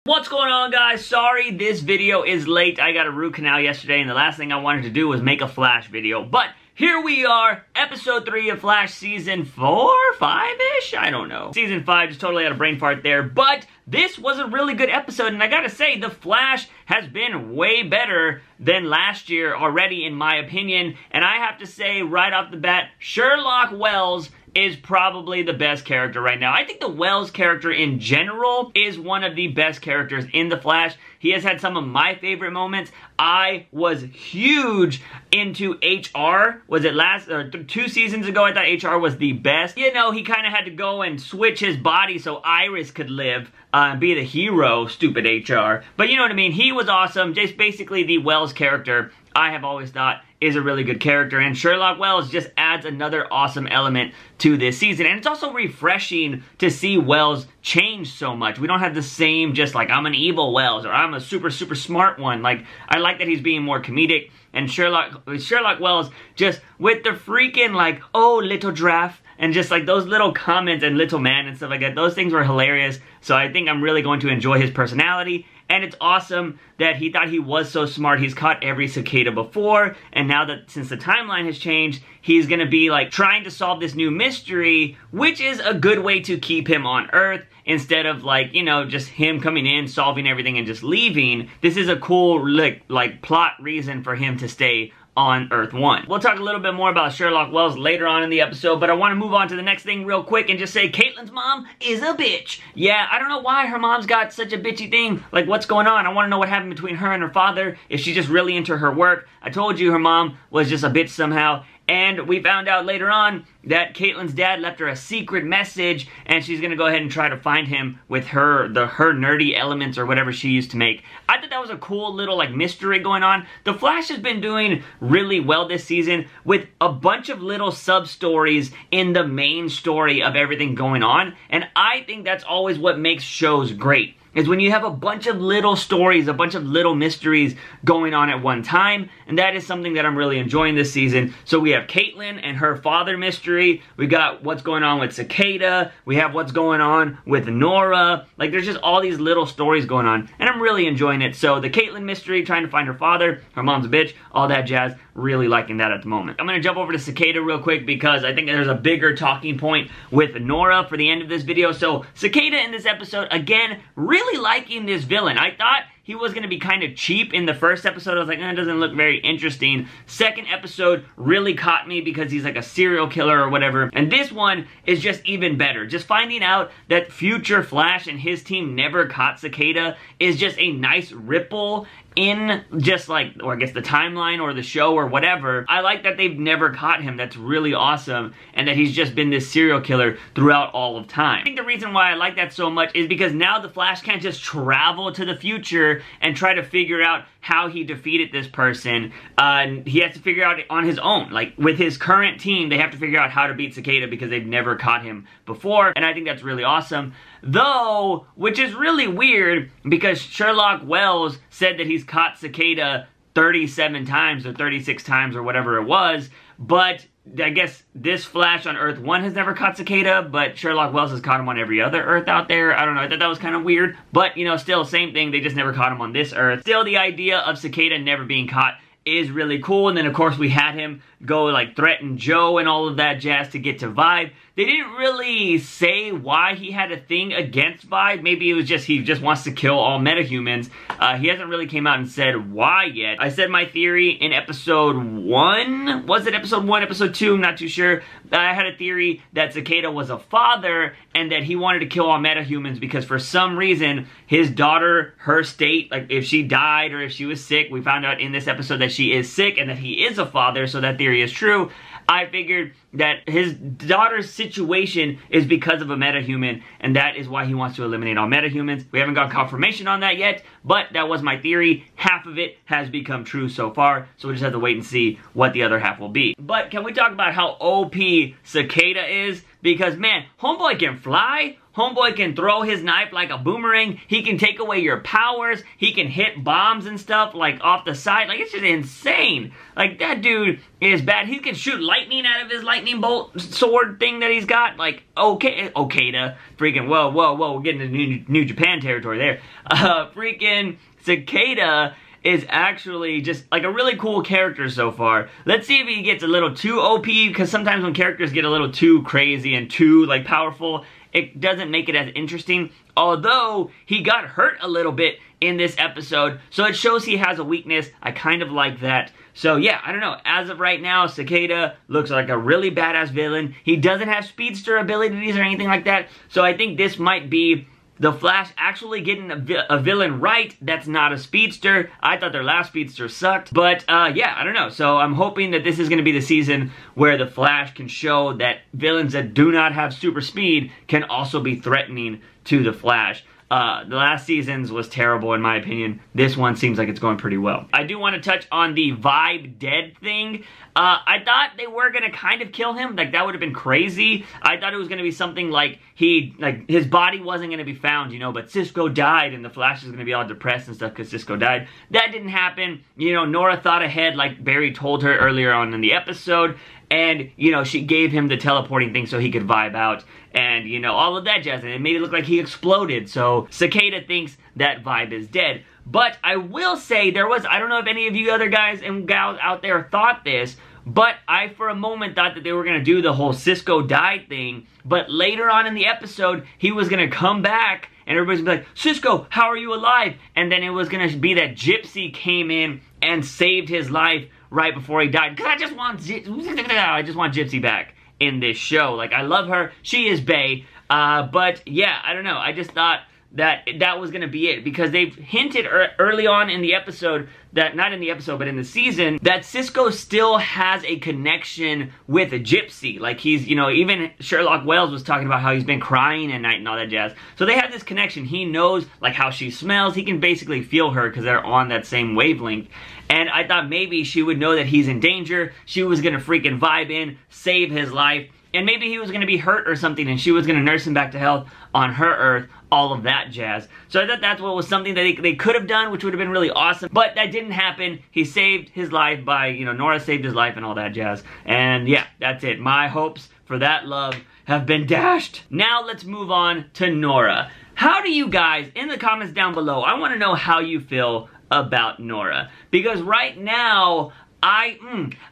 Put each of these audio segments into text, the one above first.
What's going on, guys? Sorry this video is late. I got a root canal yesterday and the last thing I wanted to do was make a Flash video. But here we are, episode 3 of Flash season 4? 5-ish? I don't know. Season 5, just totally had a brain fart there. But this was a really good episode, and I gotta say, The Flash has been way better than last year already, in my opinion. And I have to say, right off the bat, Sherlock Wells is probably the best character right now. I think the Wells character in general is one of the best characters in The Flash. He has had some of my favorite moments. I was huge into HR. Was it last, 2 seasons ago, I thought HR was the best. You know, he kind of had to go and switch his body so Iris could live and be the hero, stupid HR. But you know what I mean, he was awesome. Just basically the Wells character, I have always thought, is a really good character, and Sherlock Wells just adds another awesome element to this season. And it's also refreshing to see Wells change so much. We don't have the same just like, I'm an evil Wells, or I'm a super smart one. Like, I like that he's being more comedic, and Sherlock Wells just with the freaking like, oh, little draft, and just like those little comments and little man and stuff like that, those things were hilarious. So I think I'm really going to enjoy his personality. And it's awesome that he thought he was so smart. He's caught every cicada before, and now that since the timeline has changed, he's gonna be like trying to solve this new mystery, which is a good way to keep him on Earth instead of like, you know, just him coming in, solving everything, and just leaving. This is a cool like plot reason for him to stay on Earth 1. We'll talk a little bit more about Sherlock Wells later on in the episode, but I want to move on to the next thing real quick and just say Caitlin's mom is a bitch. Yeah, I don't know why her mom's got such a bitchy thing. Like, what's going on? I want to know what happened between her and her father, if she's just really into her work. I told you her mom was just a bitch somehow. And we found out later on that Caitlin's dad left her a secret message, and she's gonna go ahead and try to find him with her nerdy elements or whatever she used to make. I thought that was a cool little like mystery going on. The Flash has been doing really well this season with a bunch of little sub-stories in the main story of everything going on, and I think that's always what makes shows great. Is when you have a bunch of little stories, a bunch of little mysteries going on at one time, and that is something that I'm really enjoying this season. So we have Caitlin and her father mystery, we got what's going on with Cicada, we have what's going on with Nora, like there's just all these little stories going on, and I'm really enjoying it. So the Caitlin mystery, trying to find her father, her mom's a bitch, all that jazz, really liking that at the moment. I'm gonna jump over to Cicada real quick because I think there's a bigger talking point with Nora for the end of this video. So Cicada in this episode, again, really liking this villain. I thought he was going to be kind of cheap in the first episode. I was like, it doesn't look very interesting. Second episode really caught me because he's like a serial killer or whatever. And this one is just even better. Just finding out that future Flash and his team never caught Cicada is just a nice ripple in just like, or I guess the timeline or the show or whatever. I like that they've never caught him. That's really awesome. And that he's just been this serial killer throughout all of time. I think the reason why I like that so much is because now the Flash can't just travel to the future and try to figure out how he defeated this person. He has to figure out it on his own. Like, with his current team, they have to figure out how to beat Cicada because they've never caught him before, and I think that's really awesome. Though, which is really weird, because Sherlock Wells said that he's caught Cicada 37 times or 36 times or whatever it was, but I guess this Flash on Earth 1 has never caught Cicada, but Sherlock Wells has caught him on every other Earth out there. I don't know, I thought that was kind of weird, but you know, still same thing, they just never caught him on this Earth. Still, the idea of Cicada never being caught is really cool, and then of course we had him go like threaten Joe and all of that jazz to get to Vibe. They didn't really say why he had a thing against Vibe. Maybe it was just he just wants to kill all metahumans. He hasn't really came out and said why yet. I said my theory in episode 1. Was it episode 1, episode 2? I'm not too sure. I had a theory that Cicada was a father and that he wanted to kill all metahumans because for some reason his daughter, her state, like if she died or if she was sick, we found out in this episode that she is sick and that he is a father, so that theory is true. I figured that his daughter's situation is because of a metahuman, and that is why he wants to eliminate all metahumans. We haven't got confirmation on that yet, but that was my theory. Half of it has become true so far, so we just have to wait and see what the other half will be. But can we talk about how OP Cicada is? Because, man, homeboy can fly, homeboy can throw his knife like a boomerang. He can take away your powers. He can hit bombs and stuff like off the side. Like, it's just insane. Like, that dude is bad. He can shoot lightning out of his lightning bolt sword thing that he's got. Like, Okada. Freaking, whoa. We're getting into New Japan territory there. Freaking Cicada is actually just like a really cool character so far. Let's see if he gets a little too OP, because sometimes when characters get a little too crazy and too like powerful, it doesn't make it as interesting. Although he got hurt a little bit in this episode, so it shows he has a weakness. I kind of like that. So yeah, I don't know. As of right now, Cicada looks like a really badass villain. He doesn't have speedster abilities or anything like that, so I think this might be the Flash actually getting a villain right that's not a speedster. I thought their last speedster sucked. But, yeah, I don't know. So I'm hoping that this is going to be the season where the Flash can show that villains that do not have super speed can also be threatening to the Flash. The last season's was terrible in my opinion. This one seems like it's going pretty well. I do want to touch on the Vibe dead thing. I thought they were going to kind of kill him. Like, that would have been crazy. I thought it was going to be something like his body wasn't going to be found, you know, but Cisco died and the Flash is going to be all depressed and stuff because Cisco died. That didn't happen. You know, Nora thought ahead like Barry told her earlier on in the episode. And, you know, she gave him the teleporting thing so he could vibe out. And, you know, all of that jazz. And it made it look like he exploded. So, Cicada thinks that Vibe is dead. But I will say there was, I don't know if any of you other guys and gals out there thought this, but I, for a moment, thought that they were going to do the whole Cisco died thing. But later on in the episode, he was going to come back and everybody's going to be like, Cisco, how are you alive? And then it was going to be that Gypsy came in and saved his life right before he died. Because I just want Gypsy back in this show. Like, I love her. She is bae. But, yeah, I don't know. I just thought that was going to be it. Because they've hinted early on in the episode, that not in the episode, but in the season, that Cisco still has a connection with a Gypsy. Like, he's, you know, even Sherlock Wells was talking about how he's been crying at night and all that jazz. So they have this connection. He knows, like, how she smells. He can basically feel her because they're on that same wavelength. And I thought maybe she would know that he's in danger. She was going to freaking vibe in, save his life. And maybe he was going to be hurt or something and she was going to nurse him back to health on her Earth, all of that jazz. So I thought that's what was something that they could have done, which would have been really awesome. But that didn't happen. He saved his life by, you know, Nora saved his life and all that jazz. And yeah, that's it. My hopes for that love have been dashed. Now let's move on to Nora. How do you guys, in the comments down below, I want to know how you feel about Nora. Because right now, I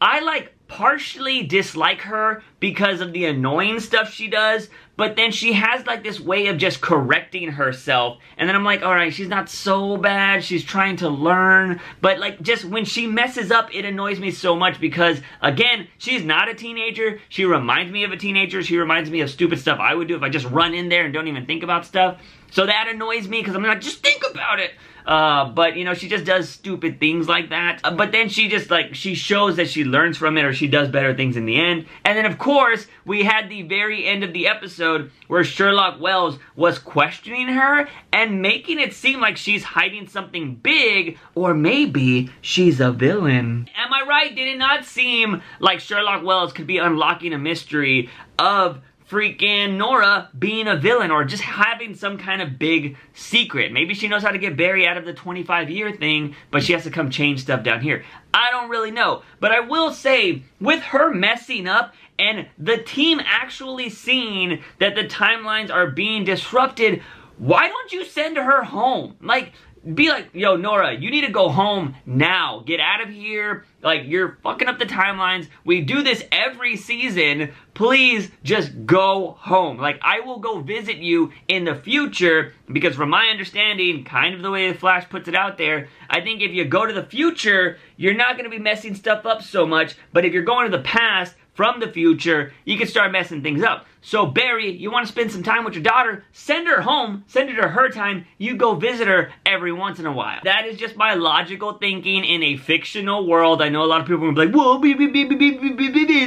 like partially dislike her because of the annoying stuff she does, but then she has like this way of just correcting herself, and then I'm like, alright, she's not so bad, she's trying to learn, but like just when she messes up, it annoys me so much because, again, she's not a teenager, she reminds me of a teenager, she reminds me of stupid stuff I would do if I just run in there and don't even think about stuff, so that annoys me because I'm like, just think about it. But, you know, she just does stupid things like that. But then she just, like, she shows that she learns from it or she does better things in the end. And then, of course, we had the very end of the episode where Sherlock Wells was questioning her and making it seem like she's hiding something big, or maybe she's a villain. Am I right? Did it not seem like Sherlock Wells could be unlocking a mystery of freaking Nora being a villain or just having some kind of big secret? Maybe she knows how to get Barry out of the 25-year thing, but she has to come change stuff down here. I don't really know. But I will say, with her messing up and the team actually seeing that the timelines are being disrupted, why don't you send her home? Like, be like, yo, Nora, you need to go home now. Get out of here. Like, you're fucking up the timelines. We do this every season. Please just go home. Like, I will go visit you in the future because from my understanding, kind of the way the Flash puts it out there, I think if you go to the future, you're not going to be messing stuff up so much. But if you're going to the past, from the future, you can start messing things up. So Barry, you want to spend some time with your daughter, send her home, send her to her time, you go visit her every once in a while. That is just my logical thinking in a fictional world. I know a lot of people are going to be like, whoa,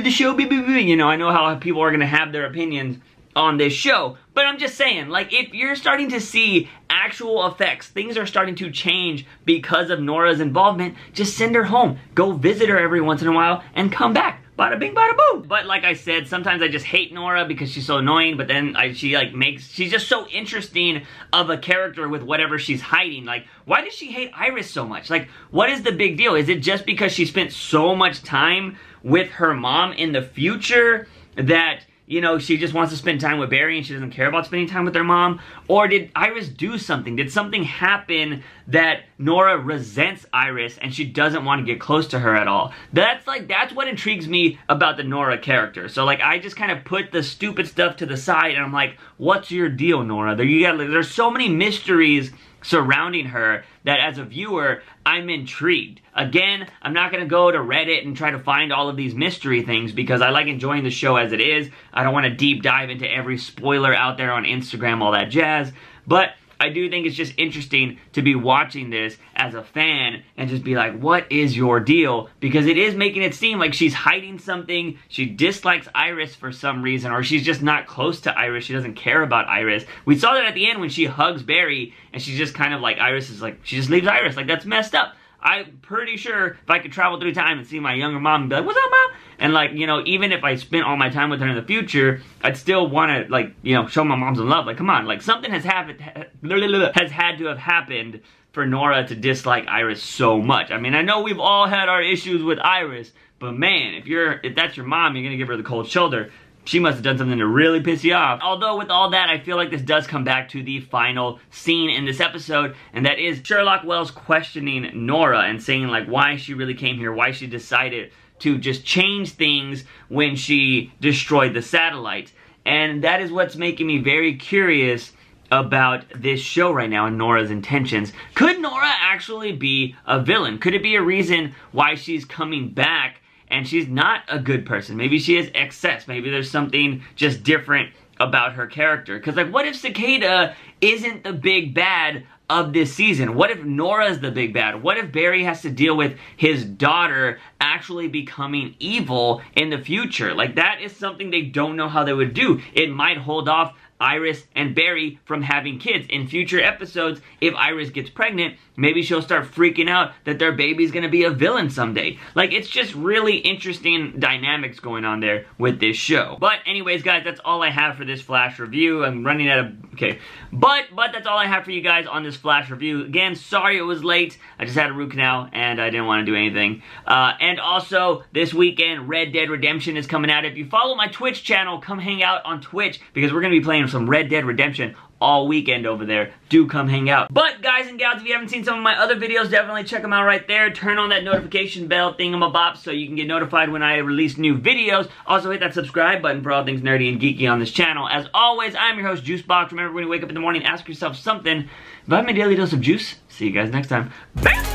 the show, you know, I know how people are going to have their opinions on this show, but I'm just saying, like, if you're starting to see actual effects, things are starting to change because of Nora's involvement, just send her home, go visit her every once in a while, and come back. bada bing, bada boom. But like I said, sometimes I just hate Nora because she's so annoying, but then she's just so interesting of a character with whatever she's hiding. Like, why does she hate Iris so much? Like, what is the big deal? Is it just because she spent so much time with her mom in the future that, you know, she just wants to spend time with Barry and she doesn't care about spending time with her mom? Or did Iris do something? Did something happen that Nora resents Iris and she doesn't want to get close to her at all? That's what intrigues me about the Nora character. So like, I just kind of put the stupid stuff to the side and I'm like, what's your deal, Nora? There's so many mysteries surrounding her that as a viewer, I'm intrigued. Again, I'm not gonna go to Reddit and try to find all of these mystery things because I like enjoying the show as it is. I don't want to deep dive into every spoiler out there on Instagram, all that jazz. But I do think it's just interesting to be watching this as a fan and just be like, what is your deal? Because it is making it seem like she's hiding something, she dislikes Iris for some reason, or she's just not close to Iris, she doesn't care about Iris. We saw that at the end when she hugs Barry and she's just kind of like, Iris is like, she just leaves Iris, like that's messed up. I'm pretty sure if I could travel through time and see my younger mom and be like, what's up, Mom? And like, you know, even if I spent all my time with her in the future, I'd still want to, like, you know, show my mom some love. Like, come on, like, something has had to have happened for Nora to dislike Iris so much. I mean, I know we've all had our issues with Iris, but man, if that's your mom, you're gonna give her the cold shoulder. She must have done something to really piss you off. Although with all that, I feel like this does come back to the final scene in this episode, and that is Sherlock Wells questioning Nora and saying like why she really came here, why she decided to just change things when she destroyed the satellite. And that is what's making me very curious about this show right now and Nora's intentions. Could Nora actually be a villain? Could it be a reason why she's coming back and she's not a good person? Maybe she is excess. Maybe there's something just different about her character. Because, like, what if Cicada isn't the big bad of this season? What if Nora's the big bad? What if Barry has to deal with his daughter actually becoming evil in the future? Like, that is something they don't know how they would do. It might hold off Iris and Barry from having kids. In future episodes, if Iris gets pregnant, maybe she'll start freaking out that their baby's gonna be a villain someday. Like, it's just really interesting dynamics going on there with this show. But anyways, guys, that's all I have for this Flash review. I'm running out of, okay. But that's all I have for you guys on this Flash review. Again, sorry it was late. I just had a root canal and I didn't want to do anything. And also, this weekend, Red Dead Redemption is coming out. If you follow my Twitch channel, come hang out on Twitch because we're gonna be playing some Red Dead Redemption all weekend over there. Do come hang out. But guys and gals, if you haven't seen some of my other videos, definitely check them out right there. Turn on that notification bell thingamabop so you can get notified when I release new videos. Also hit that subscribe button for all things nerdy and geeky on this channel. As always, I'm your host, JUICEbox. Remember, when you wake up in the morning, ask yourself something. If I have my daily dose of juice, see you guys next time. Bam!